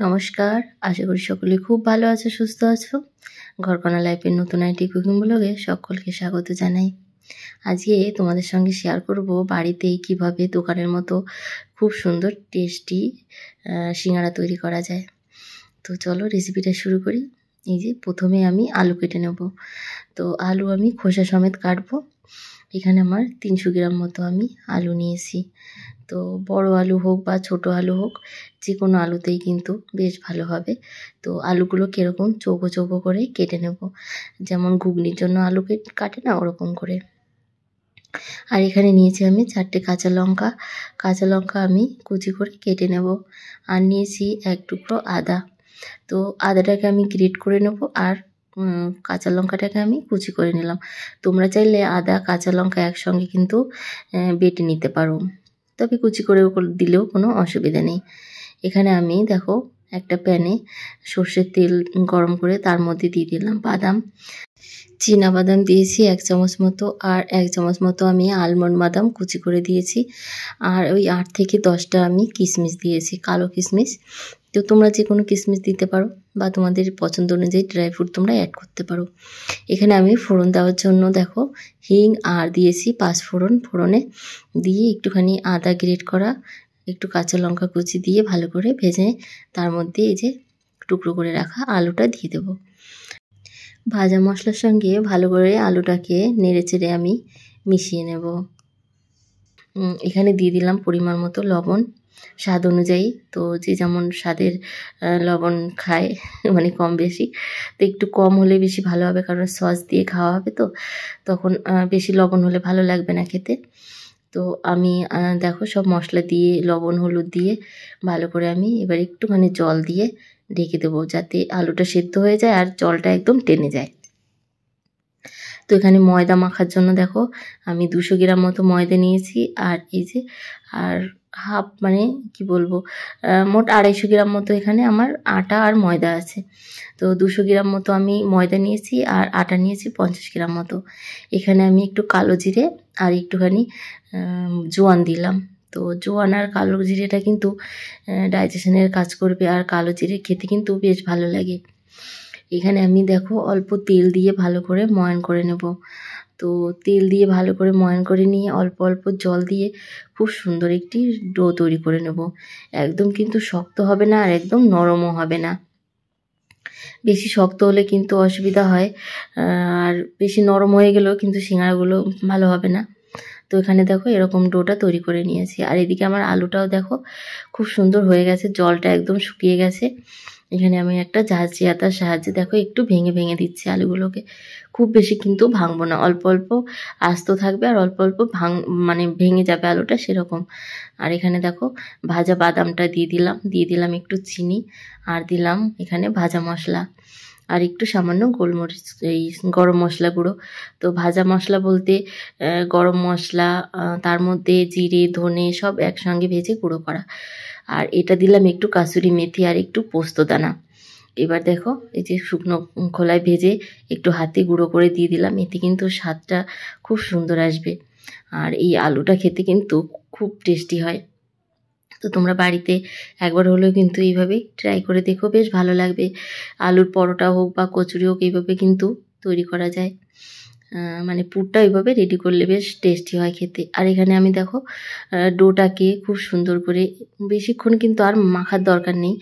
নমস্কার, আশা করি সকলে খুব ভালো আছো, সুস্থ আছো। ঘরকন্না লাইফের নতুন একটি কুকিং ব্লগে সকলকে স্বাগত জানাই। আজকে তোমাদের সঙ্গে শেয়ার করব বাড়িতেই কিভাবে দোকানের মতো খুব সুন্দর টেস্টি সিঙ্গারা তৈরি করা যায়। তো চলো রেসিপিটা শুরু করি। এই যে প্রথমে আমি আলু কেটে নেব। তো আলু আমি খোসা সমেত কাটবো। এখানে আমার 300 গ্রাম মতো আমি আলু নিয়েছি। তো বড় আলু হোক বা ছোট আলু হোক, যে কোনো আলুতেই কিন্তু বেশ ভালো হবে। তো আলুগুলো কীরকম চৌকো চৌকো করে কেটে নেব, যেমন ঘুগনির জন্য আলু কাটে না ওরকম করে। আর এখানে নিয়েছি আমি 4টে কাঁচা লঙ্কা। কাঁচা লঙ্কা আমি কুচি করে কেটে নেব। আর নিয়েছি 1 টুকরো আদা। তো আদাটাকে আমি গ্রেট করে নেব, আর কাঁচা লঙ্কাটাকে আমি কুচি করে নিলাম। তোমরা চাইলে আদা কাঁচা লঙ্কা একসঙ্গে কিন্তু বেটে নিতে পারো, তবে কুচি করে দিলেও কোনো অসুবিধা নেই। এখানে আমি দেখো একটা প্যানে সর্ষের তেল গরম করে তার মধ্যে দিয়ে দিলাম বাদাম। চীনা বাদাম দিয়েছি 1 চামচ মতো, আর 1 চামচ মতো আমি আলমন্ড বাদাম কুচি করে দিয়েছি। আর ওই 8 থেকে 10টা আমি কিশমিশ দিয়েছি, কালো কিশমিশ। তো তোমরা যে কোনো কিশমিশ দিতে পারো, বা তোমাদের পছন্দ অনুযায়ী ড্রাই ফ্রুট তোমরা অ্যাড করতে পারো। এখানে আমি ফোড়ন দেওয়ার জন্য দেখো হিং আর দিয়েছি 5 ফোড়ন। ফোড়নে দিয়ে একটুখানি আদা গ্রেট করা, একটু কাঁচা লঙ্কা কুচি দিয়ে ভালো করে ভেজে তার মধ্যে এই যে টুকরো করে রাখা আলুটা দিয়ে দেবো। ভাজা মশলার সঙ্গে ভালো করে আলুটাকে নেড়ে চেড়ে আমি মিশিয়ে নেব। এখানে দিয়ে দিলাম পরিমাণ মতো লবণ, স্বাদ অনুযায়ী। তো যে যেমন স্বাদের লবণ খায়, মানে কম বেশি, তো একটু কম হলে বেশি ভালো হবে, কারণ সস দিয়ে খাওয়া হবে, তো তখন বেশি লবণ হলে ভালো লাগবে না খেতে। তো আমি দেখো সব মশলা দিয়ে লবণ হলুদ দিয়ে ভালো করে আমি এবার একটুখানি জল দিয়ে ঢেকে দেবো, যাতে আলুটা সেদ্ধ হয়ে যায় আর জলটা একদম টেনে যায়। তো এখানে ময়দা মাখার জন্য দেখো আমি 200 গ্রাম মতো ময়দা নিয়েছি, আর এই যে আর হাফ মানে কি বলবো, মোট 250 গ্রাম মতো এখানে আমার আটা আর ময়দা আছে। তো 200 গ্রাম মতো আমি ময়দা নিয়েছি, আর আটা নিয়েছি 50 গ্রাম মতো। এখানে আমি একটু কালো জিরে আর একটুখানি জোয়ান দিলাম। তো জোয়ান আর কালো জিরেটা কিন্তু ডাইজেশনের কাজ করবে, আর কালো জিরে খেতে কিন্তু বেশ ভালো লাগে। এখানে আমি দেখো অল্প তেল দিয়ে ভালো করে ময়ান করে নেব। তো তেল দিয়ে ভালো করে ময়ান করে নিয়ে অল্প অল্প জল দিয়ে খুব সুন্দর একটি ডো তৈরি করে নেব। একদম কিন্তু শক্ত হবে না, আর একদম নরমও হবে না। বেশি শক্ত হলে কিন্তু অসুবিধা হয়, আর বেশি নরম হয়ে গেলেও কিন্তু সিঙ্গারাগুলো ভালো হবে না। তো এখানে দেখো এরকম ডোটা তৈরি করে নিয়েছি। আর এদিকে আমার আলুটাও দেখো খুব সুন্দর হয়ে গেছে, জলটা একদম শুকিয়ে গেছে। এখানে আমি একটা ঝাঁঝরি হাতার সাহায্যে দেখো একটু ভেঙে ভেঙে দিচ্ছি আলুগুলোকে। খুব বেশি কিন্তু ভাঙবো না, অল্প অল্প আস্ত থাকবে, আর অল্প অল্প মানে ভেঙে যাবে আলুটা সেরকম। আর এখানে দেখো ভাজা বাদামটা দিয়ে দিলাম একটু চিনি, আর দিলাম এখানে ভাজা মশলা, আর একটু সামান্য গোলমরিচ, এই গরম মশলা গুঁড়ো। তো ভাজা মশলা বলতে গরম মশলা, তার মধ্যে জিরে ধনে সব একসঙ্গে ভেজে গুঁড়ো করা। আর এটা দিলাম একটু কাসুরি মেথি আর একটু পোস্তদানা। এবার দেখো এই যে শুকনো খোলায় ভেজে একটু হাতে গুঁড়ো করে দিয়ে দিলাম, এতে কিন্তু স্বাদটা খুব সুন্দর আসবে। আর এই আলুটা খেতে কিন্তু খুব টেস্টি হয়। তো তোমরা বাড়িতে একবার হলেও কিন্তু এইভাবে ট্রাই করে দেখো, বেশ ভালো লাগবে। আলুর পরোটা হোক বা কচুরি হোক, এইভাবে কিন্তু তৈরি করা যায়। মানে পুরটা এইভাবে রেডি করলে বেশ টেস্টি হয় খেতে। আর এখানে আমি দেখো ডোটাকে খুব সুন্দর করে, বেশিক্ষণ কিন্তু আর মাখার দরকার নেই,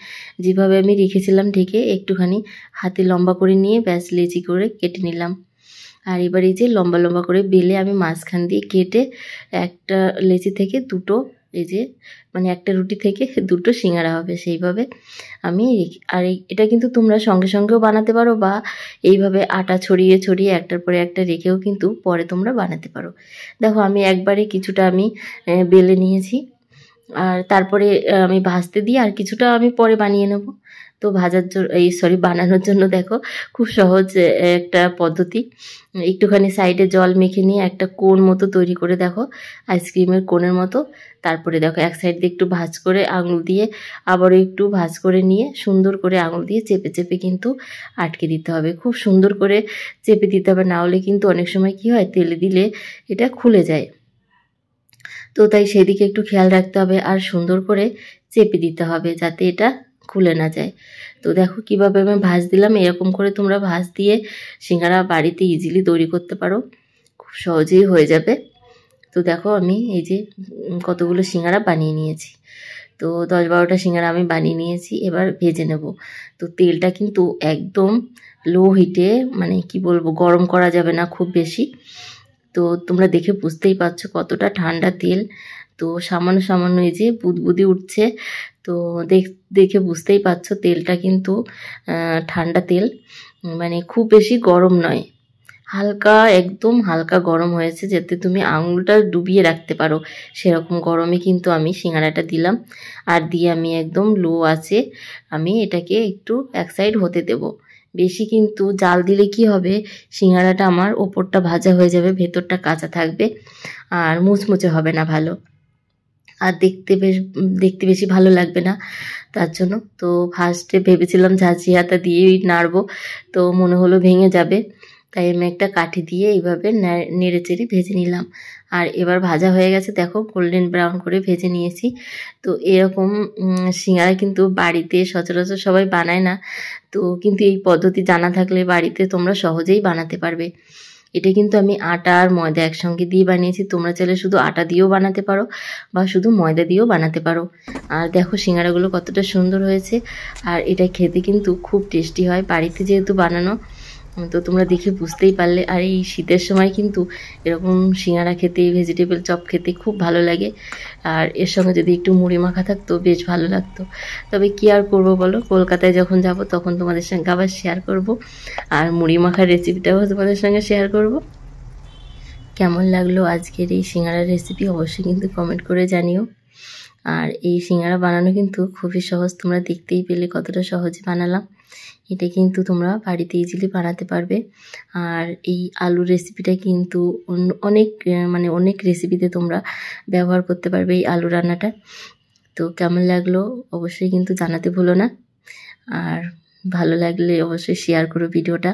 যেভাবে আমি রেখেছিলাম ঢেকে একটুখানি হাতে লম্বা করে নিয়ে ব্যাস লেচি করে কেটে নিলাম। আর এবার এই যে লম্বা লম্বা করে বেলে আমি মাঝখান দিয়ে কেটে একটা লেচি থেকে দুটো, এই যে মানে একটা রুটি থেকে দুটো সিঙ্গারা হবে সেইভাবে আমি। আর এটা কিন্তু তোমরা সঙ্গে সঙ্গেও বানাতে পারো, বা এইভাবে আটা ছড়িয়ে ছড়িয়ে একটার পরে একটা রেখেও কিন্তু পরে তোমরা বানাতে পারো। দেখো আমি একবারে কিছুটা আমি বেলে নিয়েছি, আর তারপরে আমি ভাজতে দিই, আর কিছুটা আমি পরে বানিয়ে নেব। তো বানানোর জন্য দেখো খুব সহজ একটা পদ্ধতি। একটুখানি সাইডে জল মেখে নিয়ে একটা কোণ মতো তৈরি করে দেখো, আইসক্রিমের কোণের মতো। তারপরে দেখো এক সাইড দিয়ে একটু ভাঁজ করে আঙুল দিয়ে আবারও একটু ভাঁজ করে নিয়ে সুন্দর করে আঙুল দিয়ে চেপে চেপে কিন্তু আটকে দিতে হবে। খুব সুন্দর করে চেপে দিতে হবে, না হলে কিন্তু অনেক সময় কি হয়, তেলে দিলে এটা খুলে যায়। তো তাই সেদিকে একটু খেয়াল রাখতে হবে, আর সুন্দর করে চেপে দিতে হবে যাতে এটা খুলে না যায়। তো দেখো কিভাবে আমি ভাঁজ দিলাম। এরকম করে তোমরা ভাঁজ দিয়ে সিঙ্গারা বাড়িতে ইজিলি তৈরি করতে পারো, খুব সহজেই হয়ে যাবে। তো দেখো আমি এই যে কতগুলো সিঙ্গারা বানিয়ে নিয়েছি। তো 10-12টা সিঙ্গারা আমি বানিয়ে নিয়েছি। এবার ভেজে নেব। তো তেলটা কিন্তু একদম লো হিটে, মানে কি বলবো, গরম করা যাবে না খুব বেশি। তো তোমরা দেখে বুঝতেই পারছো কতটা ঠান্ডা তেল। তো সামান্য সামান্য এই যে বুদবুদি উঠছে। তো দেখে বুঝতেই পারছো তেলটা কিন্তু ঠান্ডা তেল, মানে খুব বেশি গরম নয়, হালকা, একদম হালকা গরম হয়েছে, যাতে তুমি আঙুলটা ডুবিয়ে রাখতে পারো সেরকম গরমে কিন্তু আমি সিঙ্গারাটা দিলাম। আর দিয়ে আমি একদম লো আছে, আমি এটাকে একটু এক সাইড হতে দেব। বেশি কিন্তু জাল দিলে কি হবে, সিঙ্গারাটা আমার ওপরটা ভাজা হয়ে যাবে, ভেতরটা কাঁচা থাকবে, আর মুচমুচে হবে না ভালো, আর দেখতে বেশি ভালো লাগবে না। তার জন্য তো ফার্স্টে ভেবেছিলাম ঝাঁঝরি হাতা দিয়েই নাড়বো, তো মনে হলো ভেঙে যাবে, তাই আমি একটা কাঠি দিয়ে এইভাবে নেড়ে চেড়ে ভেজে নিলাম। আর এবার ভাজা হয়ে গেছে, দেখো গোল্ডেন ব্রাউন করে ভেজে নিয়েছি। তো এরকম সিঙ্গারা কিন্তু বাড়িতে সচরাচর সবাই বানায় না, তো কিন্তু এই পদ্ধতি জানা থাকলে বাড়িতে তোমরা সহজেই বানাতে পারবে। এটা কিন্তু আমি আটা আর ময়দা একসঙ্গে দিয়ে বানিয়েছি, তোমরা চাইলে শুধু আটা দিয়েও বানাতে পারো বা শুধু ময়দা দিয়েও বানাতে পারো। আর দেখো সিঙ্গারাগুলো কতটা সুন্দর হয়েছে, আর এটা খেতে কিন্তু খুব টেস্টি হয়, বাড়িতে যেহেতু বানানো। তো তোমরা দেখে বুঝতেই পারলে। আর এই শীতের সময় কিন্তু এরকম সিঙ্গারা খেতে, ভেজিটেবল চপ খেতে খুব ভালো লাগে। আর এর সঙ্গে যদি একটু মুড়ি মাখা থাকতো বেশ ভালো লাগতো। তবে কি আর করবো বলো, কলকাতায় যখন যাব তখন তোমাদের সঙ্গে আবার শেয়ার করব, আর মুড়ি মাখার রেসিপিটাও তোমাদের সঙ্গে শেয়ার করব। কেমন লাগলো আজকের এই সিঙ্গারার রেসিপি অবশ্যই কিন্তু কমেন্ট করে জানিও। আর এই সিঙ্গারা বানানো কিন্তু খুবই সহজ, তোমরা দেখতেই পেলে কতটা সহজে বানালাম। এটা কিন্তু তোমরা বাড়িতে ইজিলি বানাতে পারবে। আর এই আলুর রেসিপিটা কিন্তু অনেক রেসিপিতে তোমরা ব্যবহার করতে পারবে এই আলু রান্নাটা। তো কেমন লাগলো অবশ্যই কিন্তু জানাতে ভুলো না, আর ভালো লাগলে অবশ্যই শেয়ার করো ভিডিওটা।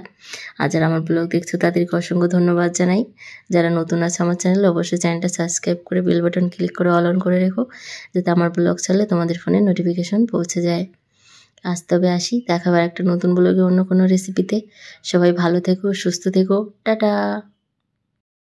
আর যারা আমার ব্লগ দেখছো তাদেরকে অসংখ্য ধন্যবাদ জানাই। যারা নতুন আছে আমার চ্যানেলে, অবশ্যই চ্যানেলটা সাবস্ক্রাইব করে বেল বাটন ক্লিক করে অল অন করে রেখো, যাতে আমার ব্লগ ছাড়লে তোমাদের ফোনে নোটিফিকেশন পৌঁছে যায়। আজ তবে আসি, দেখাবার একটা নতুন ব্লগে অন্য কোনো রেসিপিতে। সবাই ভালো থেকো, সুস্থ থেকো, টাটা।